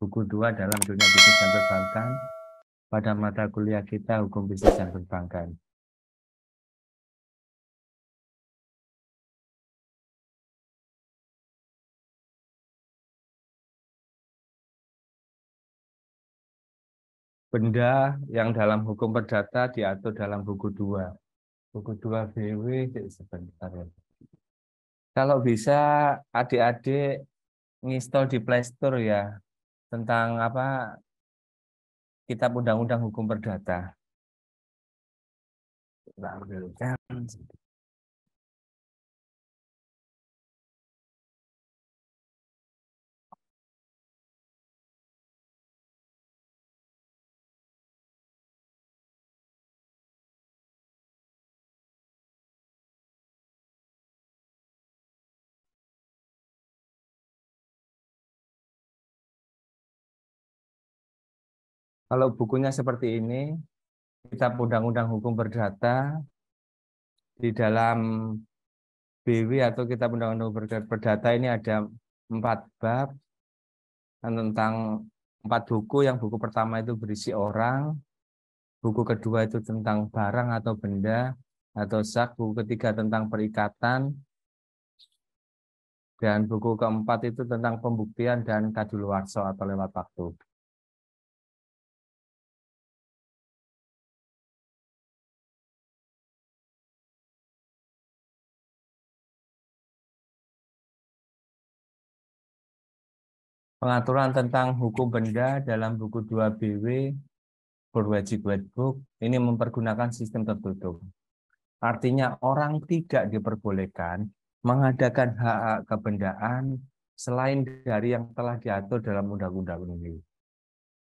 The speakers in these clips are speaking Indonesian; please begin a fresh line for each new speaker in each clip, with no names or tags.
buku 2 dalam dunia bisnis dan perbankan pada mata kuliah kita Hukum Bisnis dan Perbankan. Benda yang dalam hukum perdata diatur dalam buku 2. Buku 2 BW, sebentar ya. Kalau bisa adik-adik nginstall di Play Store ya, tentang apa Kitab Undang-Undang Hukum Perdata. Kalau bukunya seperti ini, Kitab Undang-Undang Hukum Perdata, di dalam BW atau Kitab Undang-Undang Hukum Perdata ini ada 4 bab tentang 4 buku. Yang buku pertama itu berisi orang, buku kedua itu tentang barang atau benda atau zat, buku ketiga tentang perikatan, dan buku keempat itu tentang pembuktian dan kadaluarsa atau lewat waktu. Pengaturan tentang hukum benda dalam buku 2 BW berwajib Whitebook ini mempergunakan sistem tertutup. Artinya orang tidak diperbolehkan mengadakan hak-hak kebendaan selain dari yang telah diatur dalam undang-undang ini.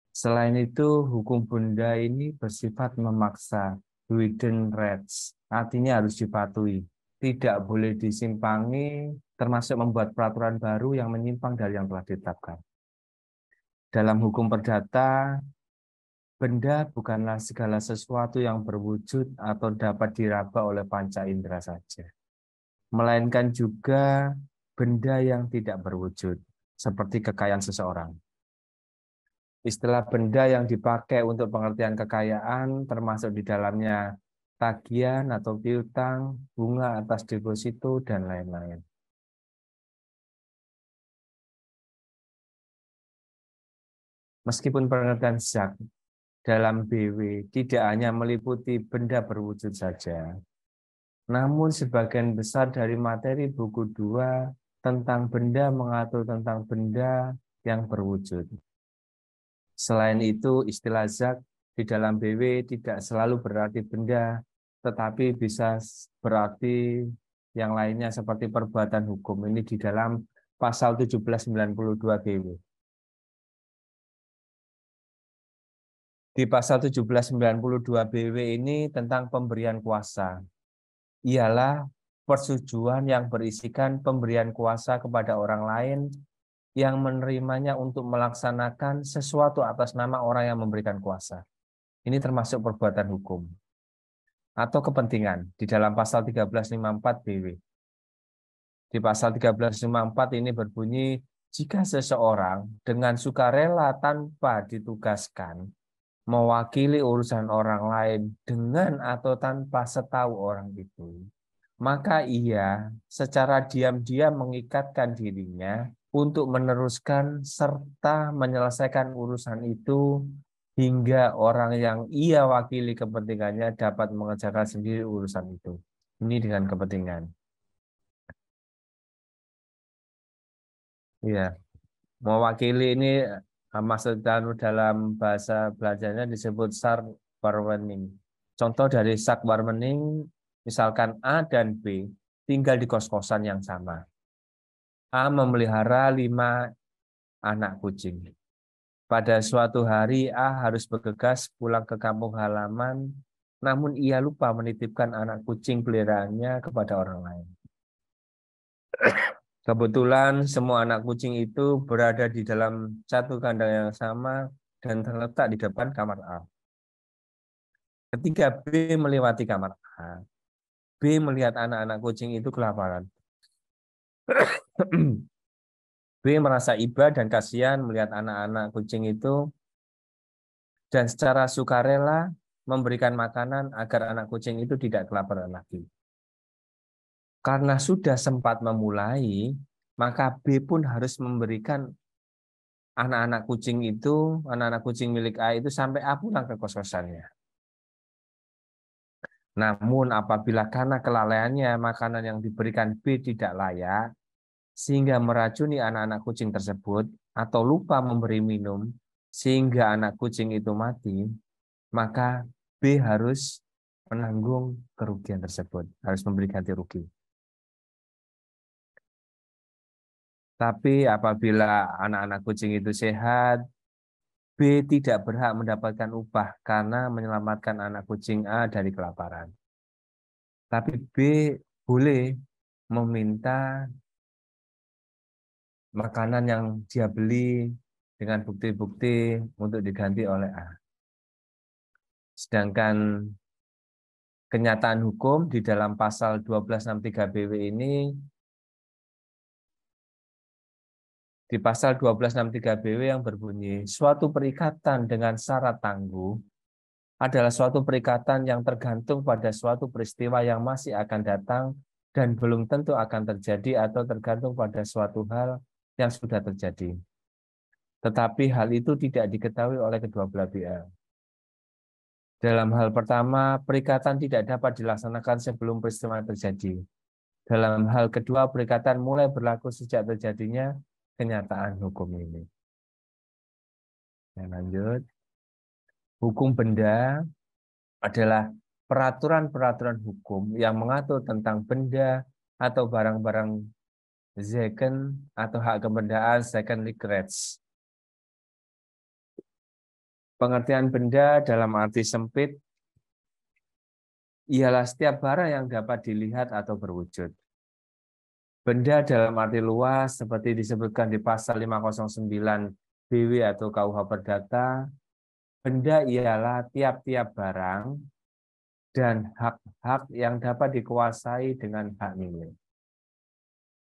Selain itu, hukum benda ini bersifat memaksa, within rights, artinya harus dipatuhi. Tidak boleh disimpangi, termasuk membuat peraturan baru yang menyimpang dari yang telah ditetapkan. Dalam hukum perdata, benda bukanlah segala sesuatu yang berwujud atau dapat diraba oleh panca indera saja, melainkan juga benda yang tidak berwujud, seperti kekayaan seseorang. Istilah benda yang dipakai untuk pengertian kekayaan termasuk di dalamnya tagihan atau piutang, bunga atas deposito, dan lain-lain. Meskipun pengertian zat dalam BW tidak hanya meliputi benda berwujud saja, namun sebagian besar dari materi buku 2 tentang benda mengatur tentang benda yang berwujud. Selain itu, istilah zat di dalam BW tidak selalu berarti benda, tetapi bisa berarti yang lainnya seperti perbuatan hukum. Ini di dalam pasal 1792 BW. Di pasal 1792 BW ini tentang pemberian kuasa. Ialah persetujuan yang berisikan pemberian kuasa kepada orang lain yang menerimanya untuk melaksanakan sesuatu atas nama orang yang memberikan kuasa. Ini termasuk perbuatan hukum atau kepentingan di dalam pasal 1354 BW. Di pasal 1354 ini berbunyi, jika seseorang dengan sukarela tanpa ditugaskan mewakili urusan orang lain dengan atau tanpa setahu orang itu, maka ia secara diam-diam mengikatkan dirinya untuk meneruskan serta menyelesaikan urusan itu hingga orang yang ia wakili kepentingannya dapat mengerjakan sendiri urusan itu. Ini dengan kepentingan. Iya, mewakili ini maksud dalam bahasa belajarnya disebut Sharp-Warwening. Contoh dari Sharp-Warwening, misalkan A dan B tinggal di kos-kosan yang sama. A memelihara 5 anak kucing. Pada suatu hari A harus bergegas pulang ke kampung halaman, namun ia lupa menitipkan anak kucing peliharaannya kepada orang lain. Kebetulan semua anak kucing itu berada di dalam satu kandang yang sama dan terletak di depan kamar A. Ketika B melewati kamar A, B melihat anak-anak kucing itu kelaparan. B merasa iba dan kasihan melihat anak-anak kucing itu dan secara sukarela memberikan makanan agar anak kucing itu tidak kelaparan lagi. Karena sudah sempat memulai, maka B pun harus memberikan anak-anak kucing itu, anak-anak kucing milik A itu sampai A pulang ke kos-kosannya. Namun apabila karena kelalaiannya makanan yang diberikan B tidak layak, sehingga meracuni anak-anak kucing tersebut, atau lupa memberi minum, sehingga anak kucing itu mati, maka B harus menanggung kerugian tersebut, harus memberi ganti rugi. Tapi apabila anak-anak kucing itu sehat, B tidak berhak mendapatkan upah karena menyelamatkan anak kucing A dari kelaparan. Tapi B boleh meminta makanan yang dia beli dengan bukti-bukti untuk diganti oleh A. Sedangkan kenyataan hukum di dalam pasal 1263 BW ini, di pasal 1263 BW yang berbunyi, suatu perikatan dengan syarat tangguh adalah suatu perikatan yang tergantung pada suatu peristiwa yang masih akan datang dan belum tentu akan terjadi atau tergantung pada suatu hal yang sudah terjadi. Tetapi hal itu tidak diketahui oleh kedua belah pihak. Dalam hal pertama, perikatan tidak dapat dilaksanakan sebelum peristiwa terjadi. Dalam hal kedua, perikatan mulai berlaku sejak terjadinya kenyataan hukum ini. Lanjut. Hukum benda adalah peraturan-peraturan hukum yang mengatur tentang benda atau barang-barang second atau hak kebendaan secondary rights. Pengertian benda dalam arti sempit ialah setiap barang yang dapat dilihat atau berwujud. Benda dalam arti luas seperti disebutkan di pasal 509 BW atau KUH Perdata, benda ialah tiap-tiap barang dan hak-hak yang dapat dikuasai dengan hak milik.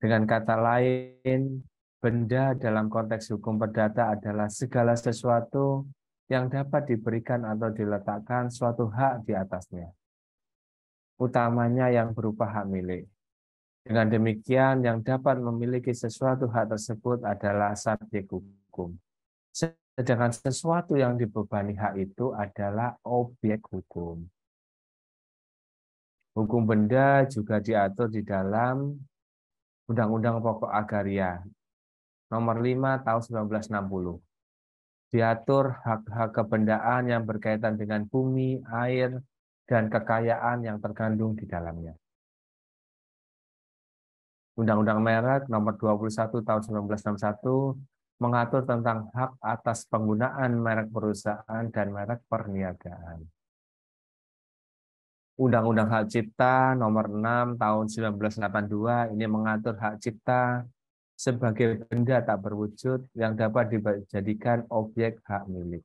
Dengan kata lain, benda dalam konteks hukum perdata adalah segala sesuatu yang dapat diberikan atau diletakkan suatu hak di atasnya, utamanya yang berupa hak milik. Dengan demikian, yang dapat memiliki sesuatu hak tersebut adalah subjek hukum. Sedangkan sesuatu yang dibebani hak itu adalah objek hukum. Hukum benda juga diatur di dalam Undang-Undang Pokok Agraria Nomor 5 Tahun 1960. Diatur hak-hak kebendaan yang berkaitan dengan bumi, air, dan kekayaan yang terkandung di dalamnya. Undang-Undang Merek Nomor 21 Tahun 1961 mengatur tentang hak atas penggunaan merek perusahaan dan merek perniagaan. Undang-Undang Hak Cipta Nomor 6 Tahun 1982 ini mengatur hak cipta sebagai benda tak berwujud yang dapat dijadikan objek hak milik.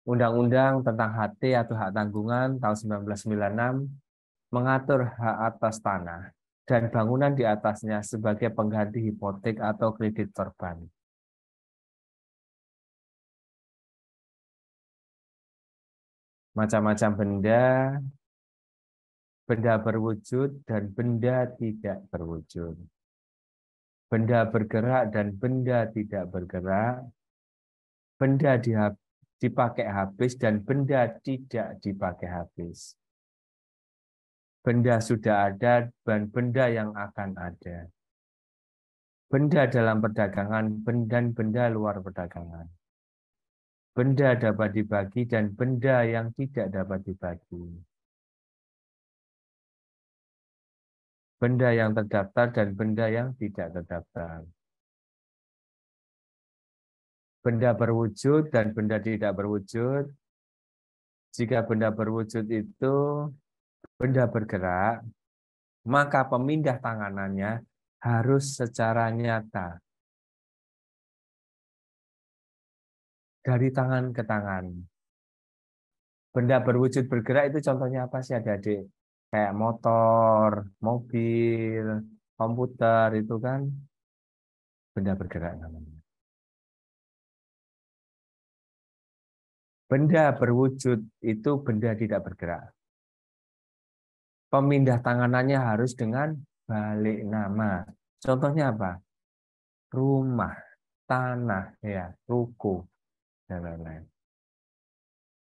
Undang-Undang tentang HT atau hak tanggungan tahun 1996 mengatur hak atas tanah dan bangunan di atasnya sebagai pengganti hipotek atau kredit korban. Macam-macam benda, benda berwujud dan benda tidak berwujud. Benda bergerak dan benda tidak bergerak. Benda dipakai habis dan benda tidak dipakai habis. Benda sudah ada dan benda yang akan ada. Benda dalam perdagangan dan benda luar perdagangan. Benda dapat dibagi dan benda yang tidak dapat dibagi. Benda yang terdaftar dan benda yang tidak terdaftar. Benda berwujud dan benda tidak berwujud. Jika benda berwujud itu benda bergerak, maka pemindah tanganannya harus secara nyata. Dari tangan ke tangan. Benda berwujud bergerak itu contohnya apa sih adik-adik? Kayak motor, mobil, komputer itu kan benda bergerak namanya. Benda berwujud itu benda tidak bergerak. Pemindah tanganannya harus dengan balik nama. Contohnya apa? Rumah, tanah, ya, ruko, dan lain-lain.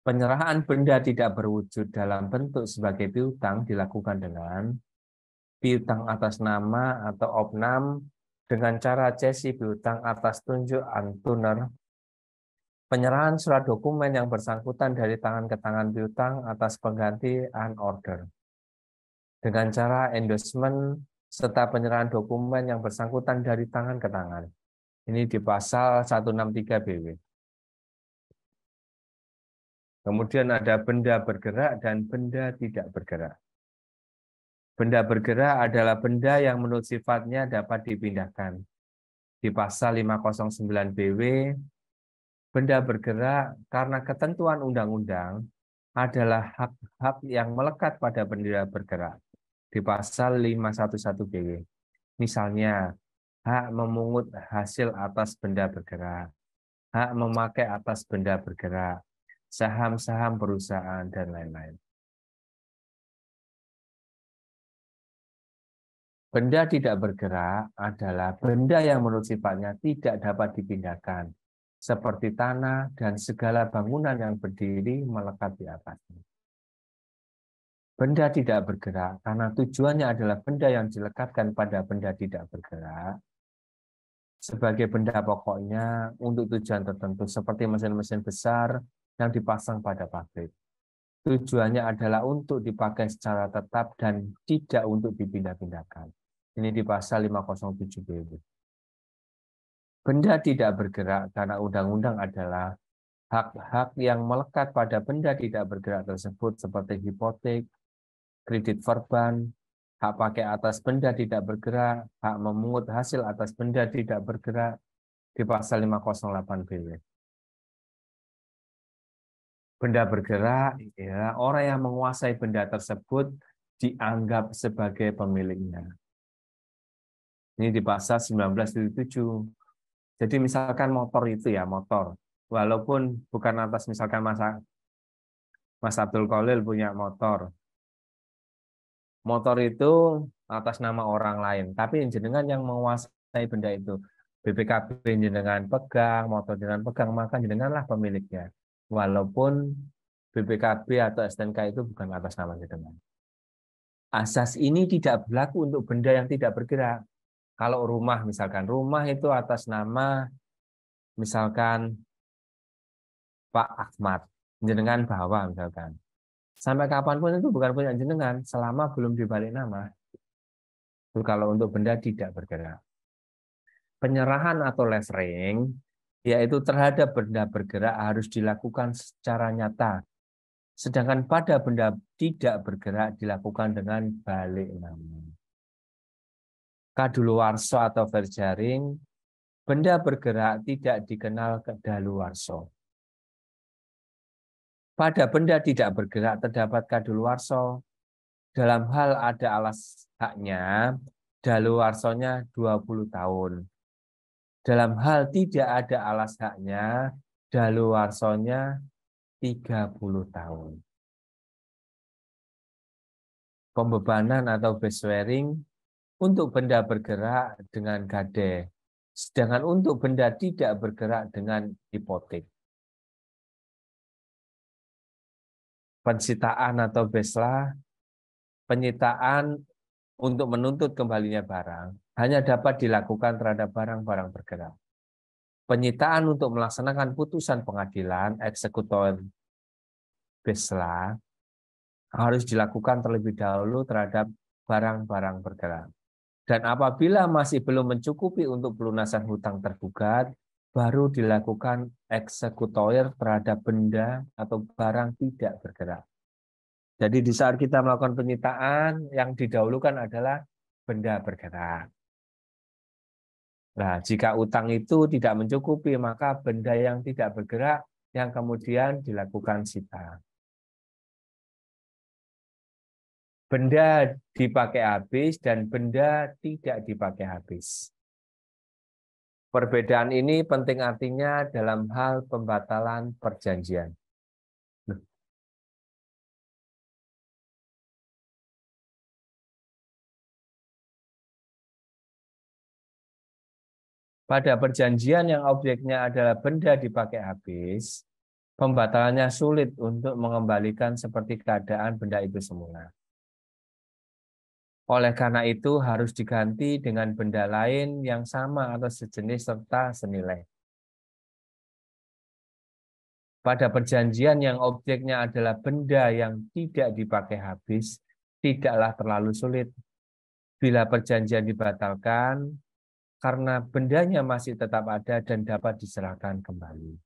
Penyerahan benda tidak berwujud dalam bentuk sebagai piutang dilakukan dengan piutang atas nama atau opnam dengan cara cesi piutang atas tunjuk antuner. Penyerahan surat dokumen yang bersangkutan dari tangan ke tangan piutang atas pengganti unorder. Dengan cara endorsement serta penyerahan dokumen yang bersangkutan dari tangan ke tangan. Ini di pasal 163 BW. Kemudian ada benda bergerak dan benda tidak bergerak. Benda bergerak adalah benda yang menurut sifatnya dapat dipindahkan. Di pasal 509 BW, benda bergerak karena ketentuan undang-undang adalah hak-hak yang melekat pada benda bergerak. Di pasal 511 BW. Misalnya, hak memungut hasil atas benda bergerak, hak memakai atas benda bergerak, saham-saham perusahaan, dan lain-lain. Benda tidak bergerak adalah benda yang menurut sifatnya tidak dapat dipindahkan, seperti tanah dan segala bangunan yang berdiri melekat di atasnya. Benda tidak bergerak karena tujuannya adalah benda yang dilekatkan pada benda tidak bergerak sebagai benda pokoknya untuk tujuan tertentu, seperti mesin-mesin besar yang dipasang pada pabrik. Tujuannya adalah untuk dipakai secara tetap dan tidak untuk dipindah-pindahkan. Ini di pasal 507 BW. Benda tidak bergerak karena undang-undang adalah hak-hak yang melekat pada benda tidak bergerak tersebut seperti hipotek, kredit verban, hak pakai atas benda tidak bergerak, hak memungut hasil atas benda tidak bergerak di pasal 508 BW. Benda bergerak, ya, orang yang menguasai benda tersebut dianggap sebagai pemiliknya. Ini di pasal 1977. Jadi misalkan motor itu ya, motor. Walaupun bukan atas misalkan Mas Abdul Khalil punya motor. Motor itu atas nama orang lain, tapi jenengan yang menguasai benda itu. BPKB jenengan pegang, motor jenengan pegang, maka jenenganlah pemiliknya. Walaupun BPKB atau STNK itu bukan atas nama jenengan. Asas ini tidak berlaku untuk benda yang tidak bergerak. Kalau rumah misalkan, rumah itu atas nama misalkan Pak Ahmad, jenengan bawa misalkan. Sampai kapanpun itu bukan punya jenengan, selama belum dibalik nama. Itu kalau untuk benda tidak bergerak. Penyerahan atau levering, yaitu terhadap benda bergerak harus dilakukan secara nyata. Sedangkan pada benda tidak bergerak dilakukan dengan balik nama. Kadaluwarsa atau verjaring, benda bergerak tidak dikenal kadaluwarsa. Pada benda tidak bergerak terdapat kadaluwarsa. Dalam hal ada alas haknya, daluwarsonya 20 tahun. Dalam hal tidak ada alas haknya, daluwarsonya 30 tahun. Pembebanan atau bearing untuk benda bergerak dengan gade, sedangkan untuk benda tidak bergerak dengan hipotek. Pensitaan atau beslah, penyitaan untuk menuntut kembalinya barang hanya dapat dilakukan terhadap barang-barang bergerak. Penyitaan untuk melaksanakan putusan pengadilan, eksekutor beslah, harus dilakukan terlebih dahulu terhadap barang-barang bergerak. Dan apabila masih belum mencukupi untuk pelunasan hutang tergugat, baru dilakukan eksekutor terhadap benda atau barang tidak bergerak. Jadi di saat kita melakukan penyitaan, yang didahulukan adalah benda bergerak. Nah, jika utang itu tidak mencukupi, maka benda yang tidak bergerak yang kemudian dilakukan sita. Benda dipakai habis dan benda tidak dipakai habis. Perbedaan ini penting artinya dalam hal pembatalan perjanjian. Pada perjanjian yang objeknya adalah benda dipakai habis, pembatalannya sulit untuk mengembalikan seperti keadaan benda itu semula. Oleh karena itu harus diganti dengan benda lain yang sama atau sejenis serta senilai. Pada perjanjian yang objeknya adalah benda yang tidak dipakai habis, tidaklah terlalu sulit. Bila perjanjian dibatalkan, karena bendanya masih tetap ada dan dapat diserahkan kembali.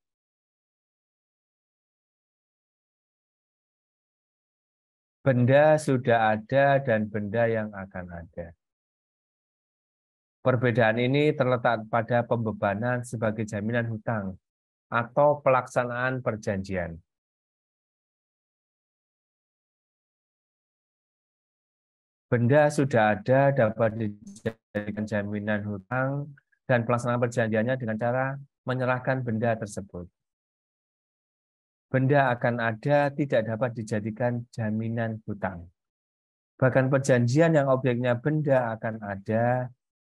Benda sudah ada dan benda yang akan ada. Perbedaan ini terletak pada pembebanan sebagai jaminan hutang atau pelaksanaan perjanjian. Benda sudah ada dapat dijadikan jaminan hutang dan pelaksanaan perjanjiannya dengan cara menyerahkan benda tersebut. Benda akan ada tidak dapat dijadikan jaminan hutang. Bahkan perjanjian yang objeknya benda akan ada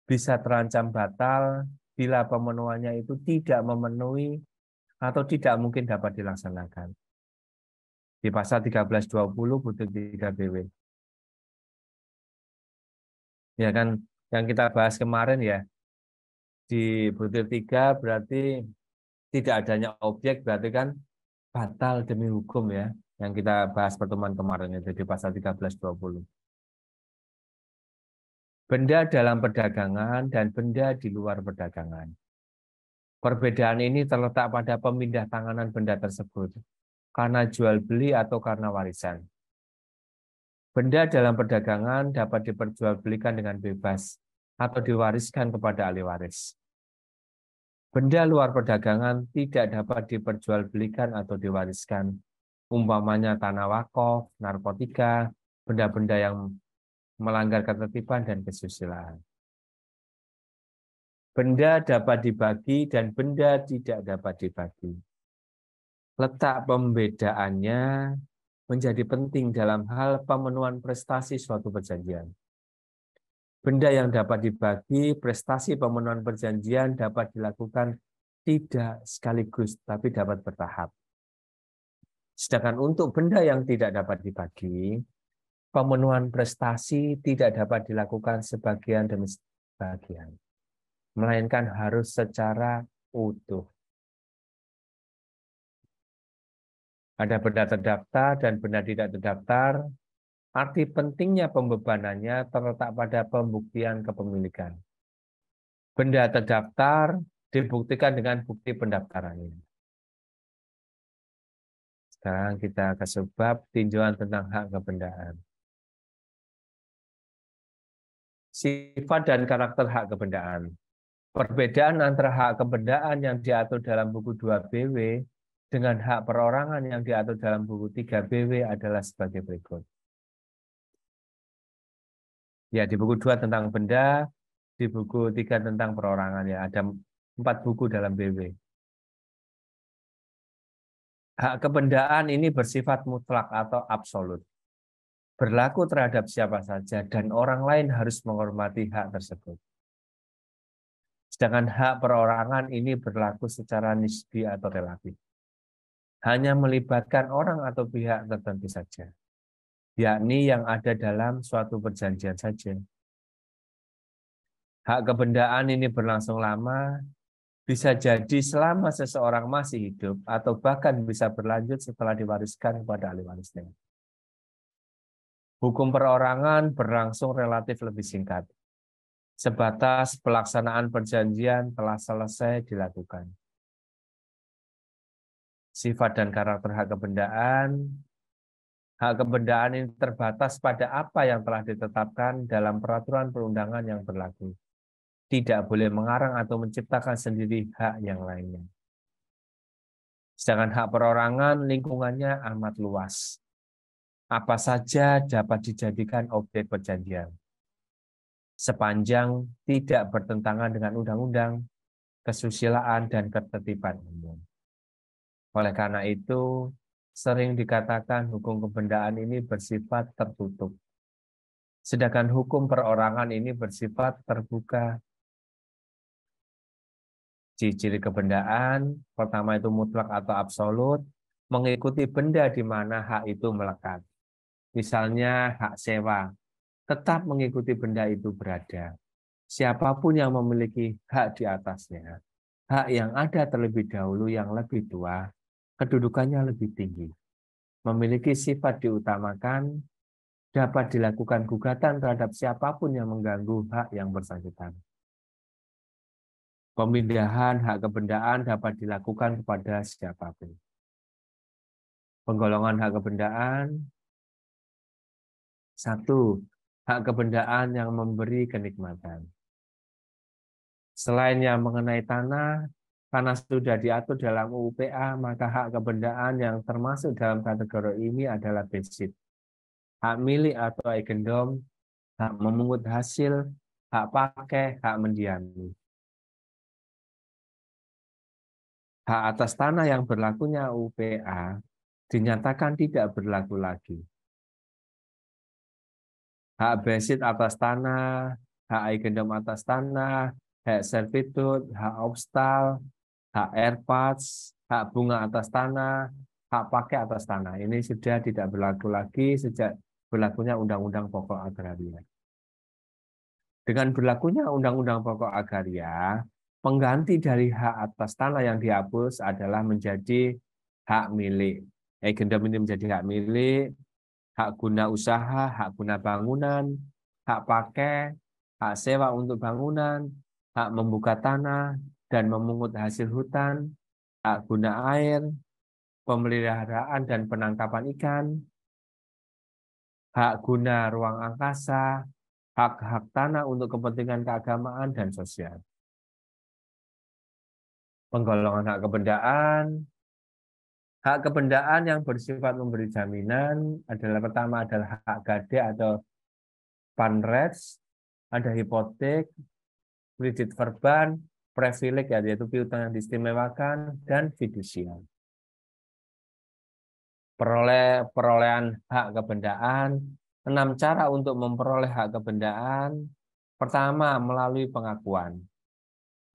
bisa terancam batal bila pemenuhannya itu tidak memenuhi atau tidak mungkin dapat dilaksanakan. Di pasal 1320 butir 3 BW. Ya kan, yang kita bahas kemarin ya, di butir 3 berarti tidak adanya objek berarti kan batal demi hukum ya, yang kita bahas pertemuan kemarin itu di pasal 1320. Benda dalam perdagangan dan benda di luar perdagangan. Perbedaan ini terletak pada pemindah tanganan benda tersebut, karena jual beli atau karena warisan. Benda dalam perdagangan dapat diperjualbelikan dengan bebas atau diwariskan kepada ahli waris. Benda luar perdagangan tidak dapat diperjualbelikan atau diwariskan, umpamanya tanah wakaf, narkotika, benda-benda yang melanggar ketertiban dan kesusilaan. Benda dapat dibagi dan benda tidak dapat dibagi. Letak pembedaannya menjadi penting dalam hal pemenuhan prestasi suatu perjanjian. Benda yang dapat dibagi, prestasi pemenuhan perjanjian dapat dilakukan tidak sekaligus, tapi dapat bertahap. Sedangkan untuk benda yang tidak dapat dibagi, pemenuhan prestasi tidak dapat dilakukan sebagian demi sebagian, melainkan harus secara utuh. Ada benda terdaftar dan benda tidak terdaftar. Arti pentingnya pembebanannya terletak pada pembuktian kepemilikan. Benda terdaftar dibuktikan dengan bukti pendaftarannya. Sekarang kita ke sebab tinjauan tentang hak kebendaan. Sifat dan karakter hak kebendaan. Perbedaan antara hak kebendaan yang diatur dalam buku 2 BW dengan hak perorangan yang diatur dalam buku 3 BW adalah sebagai berikut. Ya, di buku 2 tentang benda, di buku 3 tentang perorangan ya, ada 4 buku dalam BW. Hak kebendaan ini bersifat mutlak atau absolut. Berlaku terhadap siapa saja dan orang lain harus menghormati hak tersebut. Sedangkan hak perorangan ini berlaku secara nisbi atau relatif. Hanya melibatkan orang atau pihak tertentu saja, yakni yang ada dalam suatu perjanjian saja. Hak kebendaan ini berlangsung lama, bisa jadi selama seseorang masih hidup, atau bahkan bisa berlanjut setelah diwariskan kepada ahli warisnya. Hukum perorangan berlangsung relatif lebih singkat. Sebatas pelaksanaan perjanjian telah selesai dilakukan. Sifat dan karakter hak kebendaan. Hak kebendaan ini terbatas pada apa yang telah ditetapkan dalam peraturan perundangan yang berlaku. Tidak boleh mengarang atau menciptakan sendiri hak yang lainnya. Sedangkan hak perorangan lingkungannya amat luas. Apa saja dapat dijadikan objek perjanjian, sepanjang tidak bertentangan dengan undang-undang, kesusilaan, dan ketertiban umum. Oleh karena itu, sering dikatakan hukum kebendaan ini bersifat tertutup, sedangkan hukum perorangan ini bersifat terbuka. Ciri-ciri kebendaan, pertama itu mutlak atau absolut, mengikuti benda di mana hak itu melekat. Misalnya hak sewa, tetap mengikuti benda itu berada. Siapapun yang memiliki hak di atasnya, hak yang ada terlebih dahulu yang lebih tua, kedudukannya lebih tinggi. Memiliki sifat diutamakan, dapat dilakukan gugatan terhadap siapapun yang mengganggu hak yang bersangkutan. Pemindahan hak kebendaan dapat dilakukan kepada siapapun. Penggolongan hak kebendaan, satu, hak kebendaan yang memberi kenikmatan. Selain yang mengenai tanah, karena sudah diatur dalam UU PA, maka hak kebendaan yang termasuk dalam kategori ini adalah basic. Hak milik atau agendom, hak memungut hasil, hak pakai, hak mendiami. Hak atas tanah yang berlakunya UPA dinyatakan tidak berlaku lagi. Hak besit atas tanah, hak agendom atas tanah, hak servitut, hak obstal, hak airpads, hak bunga atas tanah, hak pakai atas tanah. Ini sudah tidak berlaku lagi sejak berlakunya Undang-Undang Pokok Agraria. Dengan berlakunya Undang-Undang Pokok Agraria, pengganti dari hak atas tanah yang dihapus adalah menjadi hak milik. Agendom ini menjadi hak milik, hak guna usaha, hak guna bangunan, hak pakai, hak sewa untuk bangunan, hak membuka tanah dan memungut hasil hutan, hak guna air, pemeliharaan dan penangkapan ikan, hak guna ruang angkasa, hak-hak tanah untuk kepentingan keagamaan dan sosial. Penggolongan hak kebendaan yang bersifat memberi jaminan adalah pertama adalah hak gade atau panrets, ada hipotek, kredit verban, privilege yaitu piutang yang diistimewakan, dan fidusial. Perolehan hak kebendaan, 6 cara untuk memperoleh hak kebendaan. Pertama, melalui pengakuan.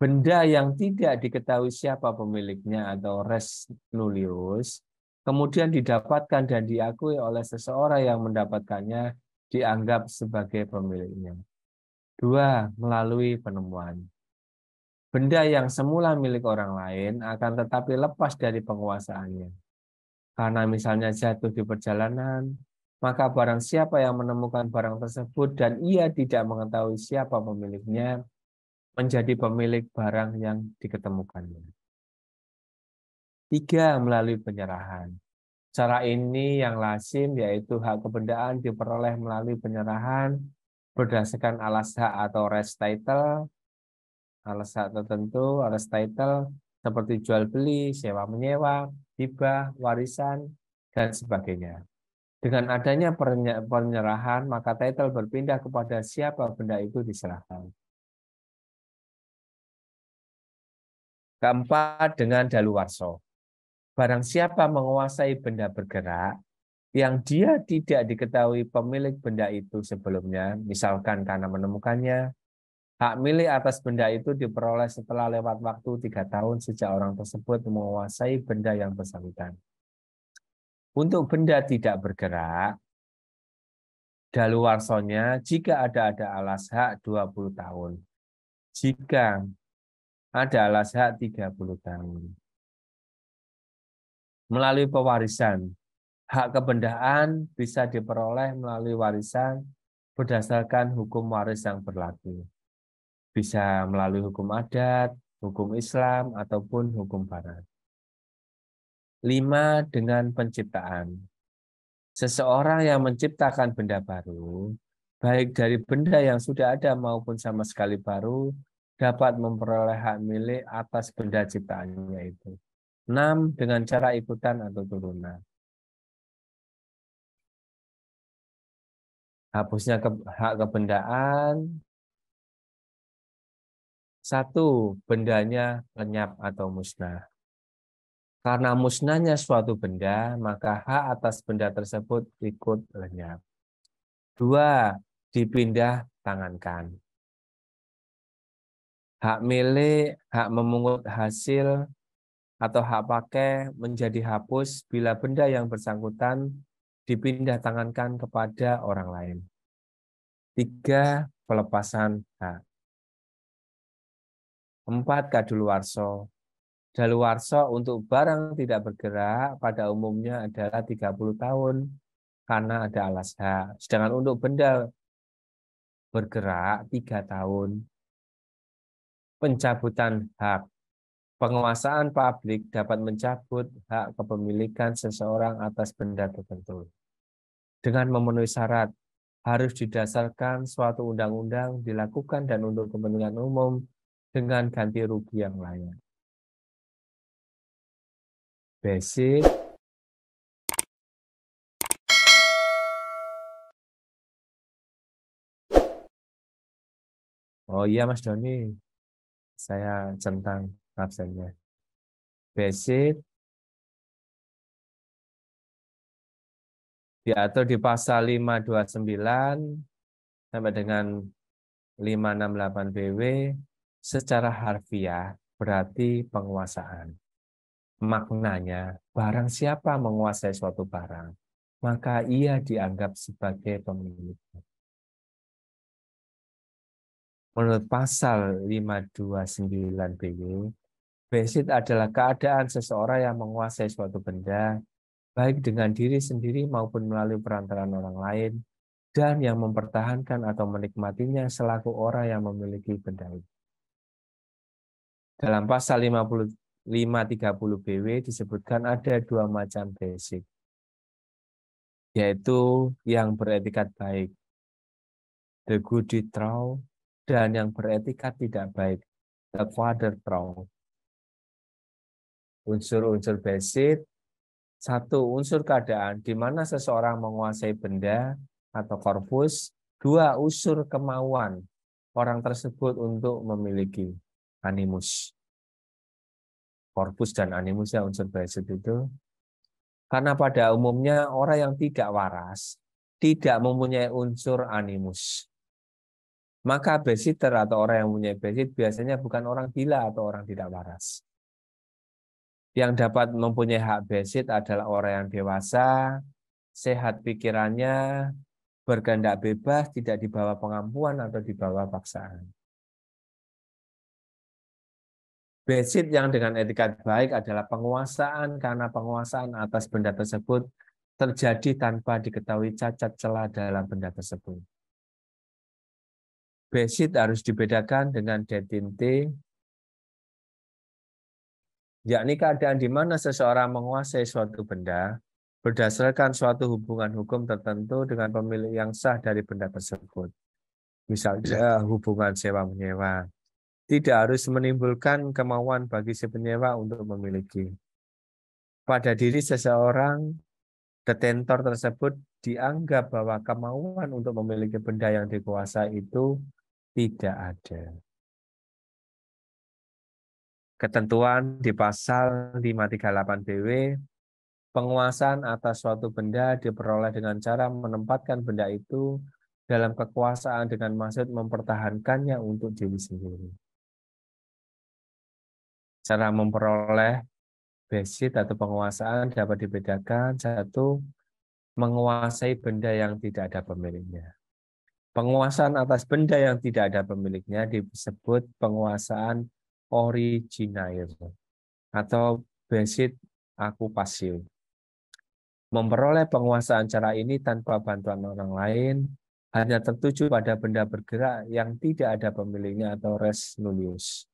Benda yang tidak diketahui siapa pemiliknya atau res nullius, kemudian didapatkan dan diakui oleh seseorang yang mendapatkannya dianggap sebagai pemiliknya. 2, melalui penemuan. Benda yang semula milik orang lain akan tetapi lepas dari penguasaannya. Karena misalnya jatuh di perjalanan, maka barang siapa yang menemukan barang tersebut dan ia tidak mengetahui siapa pemiliknya, menjadi pemilik barang yang diketemukannya. 3, melalui penyerahan. Cara ini yang lazim yaitu hak kebendaan diperoleh melalui penyerahan berdasarkan alas hak atau res title, alas hak tertentu, alas title seperti jual beli, sewa menyewa, hibah, warisan, dan sebagainya. Dengan adanya penyerahan, maka title berpindah kepada siapa benda itu diserahkan. Keempat, dengan daluwarsa. Barang siapa menguasai benda bergerak yang dia tidak diketahui pemilik benda itu sebelumnya, misalkan karena menemukannya, hak milik atas benda itu diperoleh setelah lewat waktu 3 tahun sejak orang tersebut menguasai benda yang bersangkutan. Untuk benda tidak bergerak, daluwarsonya jika ada alas hak 20 tahun. Jika ada alas hak 30 tahun. Melalui pewarisan, hak kebendaan bisa diperoleh melalui warisan berdasarkan hukum waris yang berlaku. Bisa melalui hukum adat, hukum Islam, ataupun hukum Barat. 5, dengan penciptaan. Seseorang yang menciptakan benda baru, baik dari benda yang sudah ada maupun sama sekali baru, dapat memperoleh hak milik atas benda ciptaannya itu. 6, dengan cara ikutan atau turunan. Hapusnya hak kebendaan. Satu, bendanya lenyap atau musnah. Karena musnahnya suatu benda, maka hak atas benda tersebut ikut lenyap. Dua, dipindah tangankan. Hak milik, hak memungut hasil, atau hak pakai menjadi hapus bila benda yang bersangkutan dipindah tangankan kepada orang lain. Tiga, pelepasan hak. Empat, kadaluwarsa. Daluwarsa untuk barang tidak bergerak pada umumnya adalah 30 tahun karena ada alas hak. Sedangkan untuk benda bergerak 3 tahun. Pencabutan hak. Penguasaan publik dapat mencabut hak kepemilikan seseorang atas benda tertentu. Dengan memenuhi syarat, harus didasarkan suatu undang-undang dilakukan dan untuk kepentingan umum dengan ganti rugi yang layak. Basic. Oh iya Mas Doni, saya centang absennya. Basic diatur di pasal 529 sampai dengan 568 BW secara harfiah berarti penguasaan. Maknanya, barang siapa menguasai suatu barang, maka ia dianggap sebagai pemilik. Menurut pasal 529 BW, basic adalah keadaan seseorang yang menguasai suatu benda, baik dengan diri sendiri maupun melalui perantaraan orang lain, dan yang mempertahankan atau menikmatinya selaku orang yang memiliki benda itu. Dalam pasal 530 BW disebutkan ada dua macam basic, yaitu yang beretikat baik, the good trow, dan yang beretikat tidak baik, the father trow. Unsur-unsur basic. Satu, unsur keadaan, di mana seseorang menguasai benda atau korpus. Dua, unsur kemauan orang tersebut untuk memiliki animus. Korpus dan animus ya unsur basic itu. Karena pada umumnya orang yang tidak waras tidak mempunyai unsur animus. Maka basiter atau orang yang mempunyai basit biasanya bukan orang gila atau orang tidak waras. Yang dapat mempunyai hak basit adalah orang yang dewasa, sehat pikirannya, berkehendak bebas, tidak dibawa pengampuan atau dibawa paksaan. Basit yang dengan etikat baik adalah penguasaan karena penguasaan atas benda tersebut terjadi tanpa diketahui cacat celah dalam benda tersebut. Basit harus dibedakan dengan detinte, yakni keadaan di mana seseorang menguasai suatu benda berdasarkan suatu hubungan hukum tertentu dengan pemilik yang sah dari benda tersebut. Misalnya hubungan sewa-menyewa. Tidak harus menimbulkan kemauan bagi si penyewa untuk memiliki. Pada diri seseorang, detentor tersebut dianggap bahwa kemauan untuk memiliki benda yang dikuasai itu tidak ada. Ketentuan di pasal 538 BW, penguasaan atas suatu benda diperoleh dengan cara menempatkan benda itu dalam kekuasaan dengan maksud mempertahankannya untuk diri sendiri. Cara memperoleh basit atau penguasaan dapat dibedakan. Satu, menguasai benda yang tidak ada pemiliknya. Penguasaan atas benda yang tidak ada pemiliknya disebut penguasaan originair atau basit akupasio. Memperoleh penguasaan cara ini tanpa bantuan orang lain hanya tertuju pada benda bergerak yang tidak ada pemiliknya atau res nullius,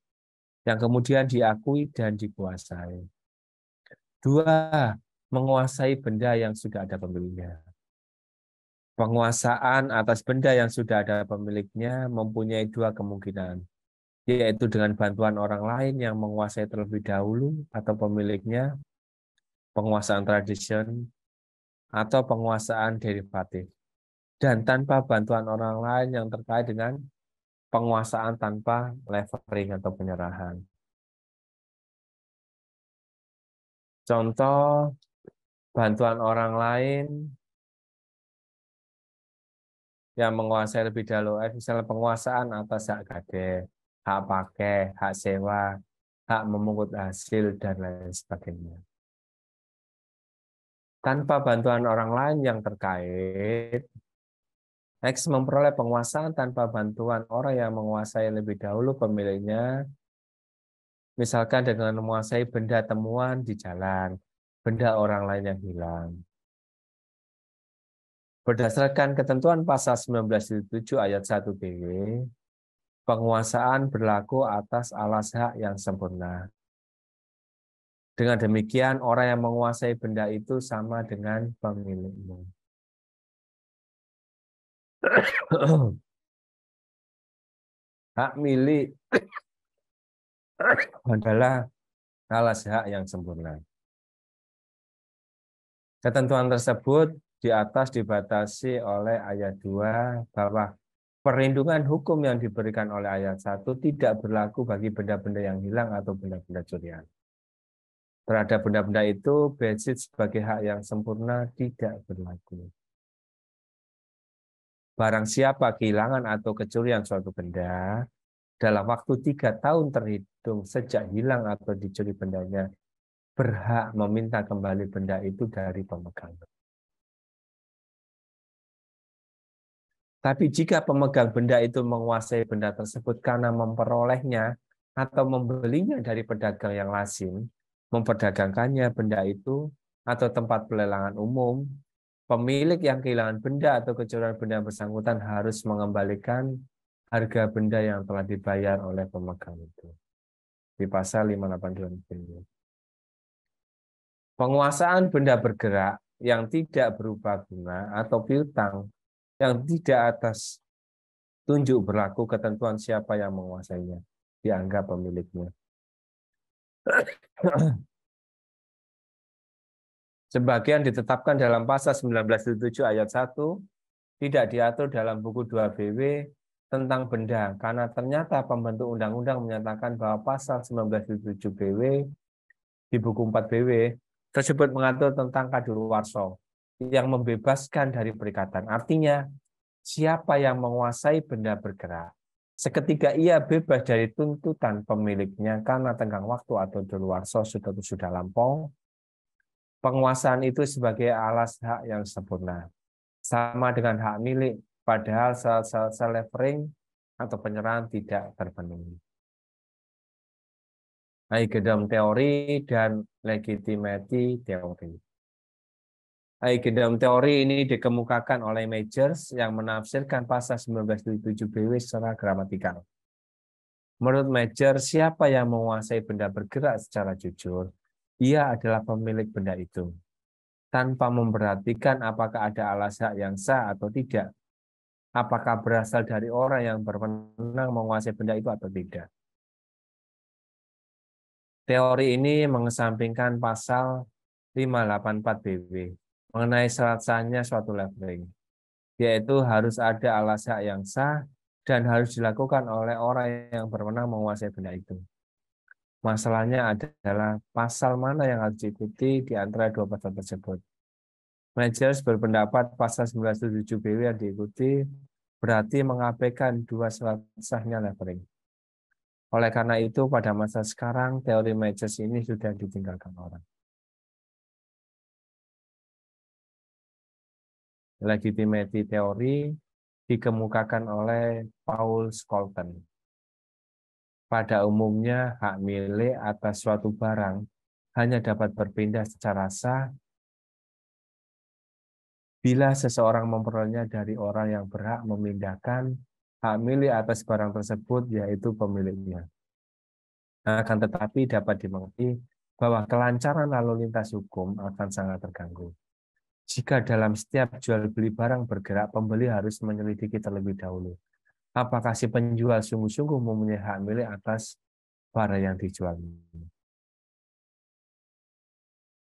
yang kemudian diakui dan dikuasai. Dua, menguasai benda yang sudah ada pemiliknya. Penguasaan atas benda yang sudah ada pemiliknya mempunyai dua kemungkinan, yaitu dengan bantuan orang lain yang menguasai terlebih dahulu atau pemiliknya, penguasaan tradisi, atau penguasaan derivatif. dan tanpa bantuan orang lain yang terkait dengan penguasaan tanpa levering atau penyerahan. Contoh bantuan orang lain yang menguasai lebih dahulu, misalnya penguasaan atas hak gade, hak pakai, hak sewa, hak memungut hasil, dan lain sebagainya. Tanpa bantuan orang lain yang terkait, X memperoleh penguasaan tanpa bantuan orang yang menguasai lebih dahulu pemiliknya, misalkan dengan menguasai benda temuan di jalan, benda orang lain yang hilang. Berdasarkan ketentuan pasal 19.7 ayat 1 BW, penguasaan berlaku atas alas hak yang sempurna. Dengan demikian, orang yang menguasai benda itu sama dengan pemiliknya. Hak milik adalah alas hak yang sempurna. Ketentuan tersebut di atas dibatasi oleh ayat 2 bahwa perlindungan hukum yang diberikan oleh ayat 1 tidak berlaku bagi benda-benda yang hilang atau benda-benda curian. Terhadap benda-benda itu, basis sebagai hak yang sempurna tidak berlaku. Barang siapa kehilangan atau kecurian suatu benda, dalam waktu 3 tahun terhitung sejak hilang atau dicuri bendanya, berhak meminta kembali benda itu dari pemegang. Tapi jika pemegang benda itu menguasai benda tersebut karena memperolehnya atau membelinya dari pedagang yang lazim, memperdagangkannya benda itu, atau tempat pelelangan umum, pemilik yang kehilangan benda atau kecurian benda yang bersangkutan harus mengembalikan harga benda yang telah dibayar oleh pemegang itu. Di pasal 582. Penguasaan benda bergerak yang tidak berupa bunga atau piutang yang tidak atas tunjuk berlaku ketentuan siapa yang menguasainya, dianggap pemiliknya. Sebagian ditetapkan dalam pasal 19.7 ayat 1, tidak diatur dalam buku 2 BW tentang benda, karena ternyata pembentuk undang-undang menyatakan bahwa pasal 19.7 BW di buku 4 BW tersebut mengatur tentang kadaluarsa yang membebaskan dari perikatan. Artinya, siapa yang menguasai benda bergerak, seketika ia bebas dari tuntutan pemiliknya karena tenggang waktu atau daluarsa sudah lampau. Penguasaan itu sebagai alas hak yang sempurna, sama dengan hak milik, padahal self-levering atau penyerahan tidak terpenuhi. Hegedem teori dan legitimati teori. Hegedem teori ini dikemukakan oleh Majors yang menafsirkan pasal 19.7 BW secara gramatikal. Menurut Majors, siapa yang menguasai benda bergerak secara jujur, ia adalah pemilik benda itu, tanpa memperhatikan apakah ada alas hak yang sah atau tidak, apakah berasal dari orang yang berwenang menguasai benda itu atau tidak. Teori ini mengesampingkan pasal 584 BW mengenai syarat-sahnya suatu levering, yaitu harus ada alas hak yang sah dan harus dilakukan oleh orang yang berwenang menguasai benda itu. Masalahnya adalah pasal mana yang harus diikuti di antara dua pasal tersebut. Majors berpendapat pasal 977 BW yang diikuti berarti mengabaikan dua syarat sahnya levering. Oleh karena itu, pada masa sekarang, teori Majors ini sudah ditinggalkan orang. Legitimate teori dikemukakan oleh Paul Scholten. Pada umumnya, hak milik atas suatu barang hanya dapat berpindah secara sah bila seseorang memperolehnya dari orang yang berhak memindahkan hak milik atas barang tersebut, yaitu pemiliknya. Akan tetapi dapat dimengerti bahwa kelancaran lalu lintas hukum akan sangat terganggu. Jika dalam setiap jual beli barang bergerak, pembeli harus menyelidiki terlebih dahulu apakah si penjual sungguh-sungguh mempunyai hak milik atas barang yang dijual.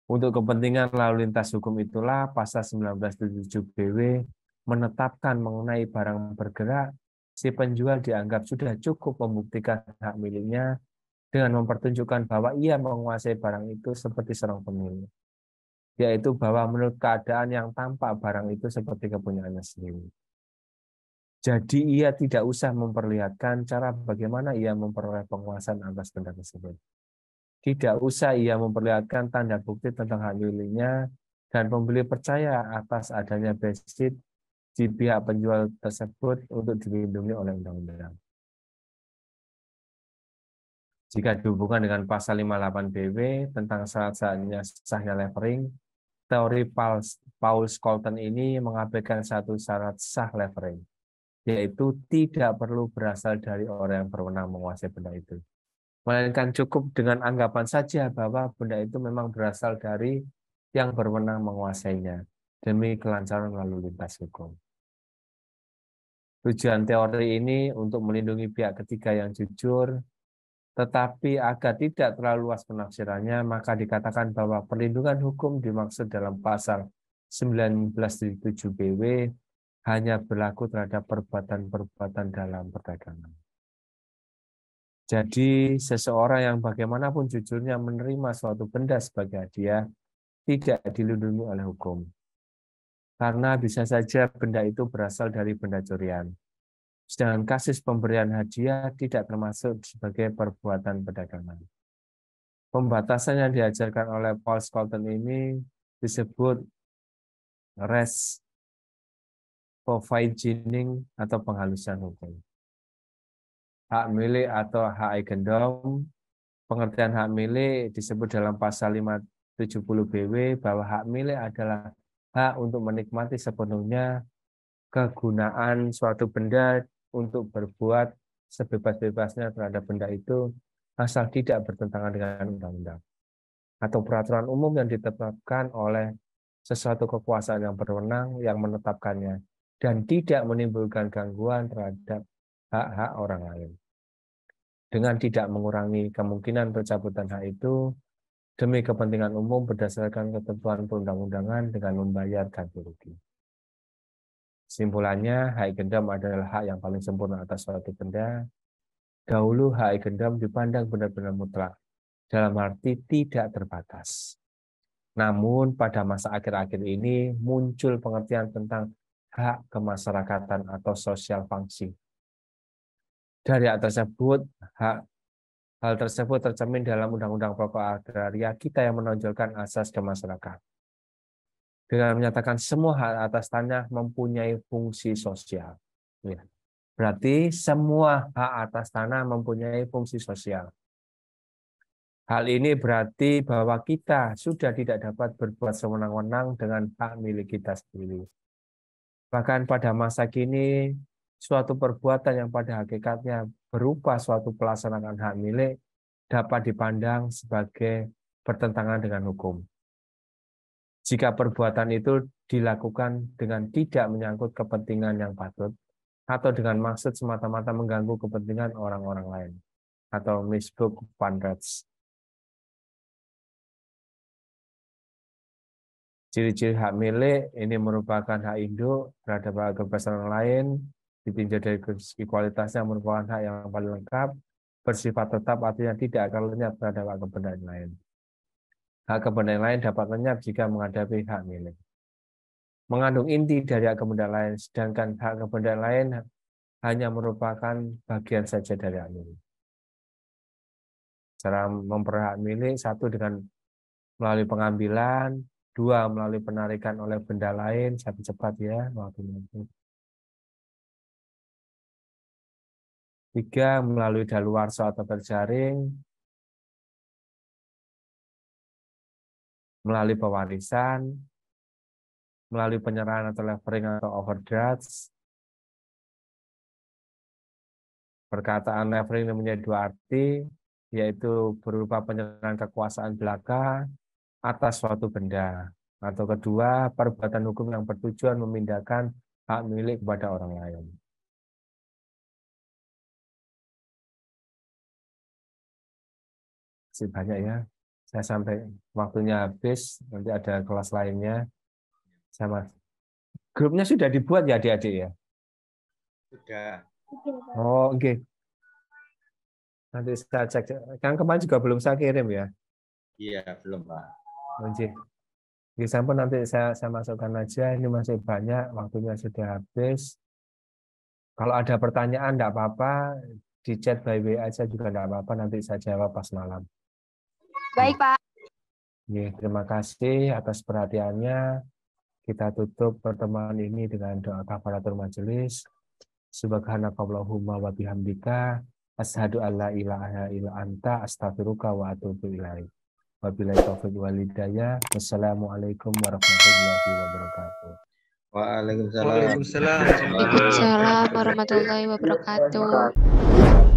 Untuk kepentingan lalu lintas hukum itulah pasal 1977 BW menetapkan mengenai barang bergerak, si penjual dianggap sudah cukup membuktikan hak miliknya dengan mempertunjukkan bahwa ia menguasai barang itu seperti seorang pemilik, yaitu bahwa menurut keadaan yang tampak barang itu seperti kepunyaannya sendiri. Jadi ia tidak usah memperlihatkan cara bagaimana ia memperoleh penguasaan atas benda tersebut. Tidak usah ia memperlihatkan tanda bukti tentang hak miliknya, dan pembeli percaya atas adanya basis di pihak penjual tersebut untuk dilindungi oleh undang-undang. Jika dihubungkan dengan pasal 58 BW tentang syarat-syaratnya sahnya levering, teori Paul Scholten ini mengabaikan satu syarat sah levering, yaitu tidak perlu berasal dari orang yang berwenang menguasai benda itu. Melainkan cukup dengan anggapan saja bahwa benda itu memang berasal dari yang berwenang menguasainya, demi kelancaran lalu lintas hukum. Tujuan teori ini untuk melindungi pihak ketiga yang jujur, tetapi agar tidak terlalu luas penafsirannya, maka dikatakan bahwa perlindungan hukum dimaksud dalam pasal 19.7 BW hanya berlaku terhadap perbuatan-perbuatan dalam perdagangan. Jadi, seseorang yang bagaimanapun jujurnya menerima suatu benda sebagai hadiah tidak dilindungi oleh hukum. Karena bisa saja benda itu berasal dari benda curian. Sedangkan kasus pemberian hadiah tidak termasuk sebagai perbuatan perdagangan. Pembatasan yang diajarkan oleh Paul Scholten ini disebut res provisioning atau penghalusan hukum. Hak milik atau hak eigendom, pengertian hak milik disebut dalam pasal 570 BW bahwa hak milik adalah hak untuk menikmati sepenuhnya kegunaan suatu benda untuk berbuat sebebas-bebasnya terhadap benda itu asal tidak bertentangan dengan undang-undang atau peraturan umum yang ditetapkan oleh sesuatu kekuasaan yang berwenang yang menetapkannya dan tidak menimbulkan gangguan terhadap hak-hak orang lain. Dengan tidak mengurangi kemungkinan pencabutan hak itu demi kepentingan umum berdasarkan ketentuan perundang-undangan dengan membayar ganti rugi. Simpulannya, hak eigendom adalah hak yang paling sempurna atas suatu benda. Dahulu hak eigendom dipandang benar-benar mutlak, dalam arti tidak terbatas. Namun pada masa akhir-akhir ini muncul pengertian tentang hak kemasyarakatan atau social function. Dari hal tersebut, hal tersebut tercermin dalam Undang-Undang Pokok Agraria kita yang menonjolkan asas kemasyarakatan. Dengan menyatakan semua hak atas tanah mempunyai fungsi sosial. Berarti semua hak atas tanah mempunyai fungsi sosial. Hal ini berarti bahwa kita sudah tidak dapat berbuat sewenang-wenang dengan hak milik kita sendiri. Bahkan pada masa kini, suatu perbuatan yang pada hakikatnya berupa suatu pelaksanaan hak milik dapat dipandang sebagai bertentangan dengan hukum. Jika perbuatan itu dilakukan dengan tidak menyangkut kepentingan yang patut, atau dengan maksud semata-mata mengganggu kepentingan orang-orang lain, atau misbruik van rechts. Ciri-ciri hak milik ini merupakan hak induk terhadap hak kebebasan lain, ditinjau dari segi kualitasnya merupakan hak yang paling lengkap, bersifat tetap artinya tidak akan lenyap terhadap hak kebenaran lain. Hak kebenaran lain dapat lenyap jika menghadapi hak milik. Mengandung inti dari hak kebenaran lain, sedangkan hak kebenaran lain hanya merupakan bagian saja dari hak milik. Cara memperoleh hak milik, satu dengan melalui pengambilan, dua melalui penarikan oleh benda lain, satu cepat ya, tiga melalui daluarsa atau terjaring, melalui pewarisan, melalui penyerahan atau levering atau overdraft. Perkataan levering mempunyai dua arti, yaitu berupa penyerahan kekuasaan belaka atas suatu benda. Atau kedua, perbuatan hukum yang bertujuan memindahkan hak milik kepada orang lain. Masih banyak ya. Saya sampai waktunya habis, nanti ada kelas lainnya. Saya Grupnya sudah dibuat ya adik-adik ya?
Sudah.
Oh, oke. Nanti saya cek. Kan kemarin juga belum saya kirim ya?
Iya, belum, Pak.
Oke. Di sampun nanti saya masukkan aja. Ini masih banyak, waktunya sudah habis. Kalau ada pertanyaan, enggak apa-apa. Di chat by WA aja juga enggak apa-apa. Nanti saya jawab pas malam.
Baik, Pak.
Oke, terima kasih atas perhatiannya. Kita tutup pertemuan ini dengan doa kafaratul majelis. Subhanakallahumma wa bihamdika asyhadu alla ilaha illa anta astaghfiruka wa atubu ilaik. Wabillahi taufiq wal hidayah. Wassalamualaikum warahmatullahi wabarakatuh.
Waalaikumsalam.
Waalaikumsalam.
Waalaikumsalam warahmatullahi wabarakatuh.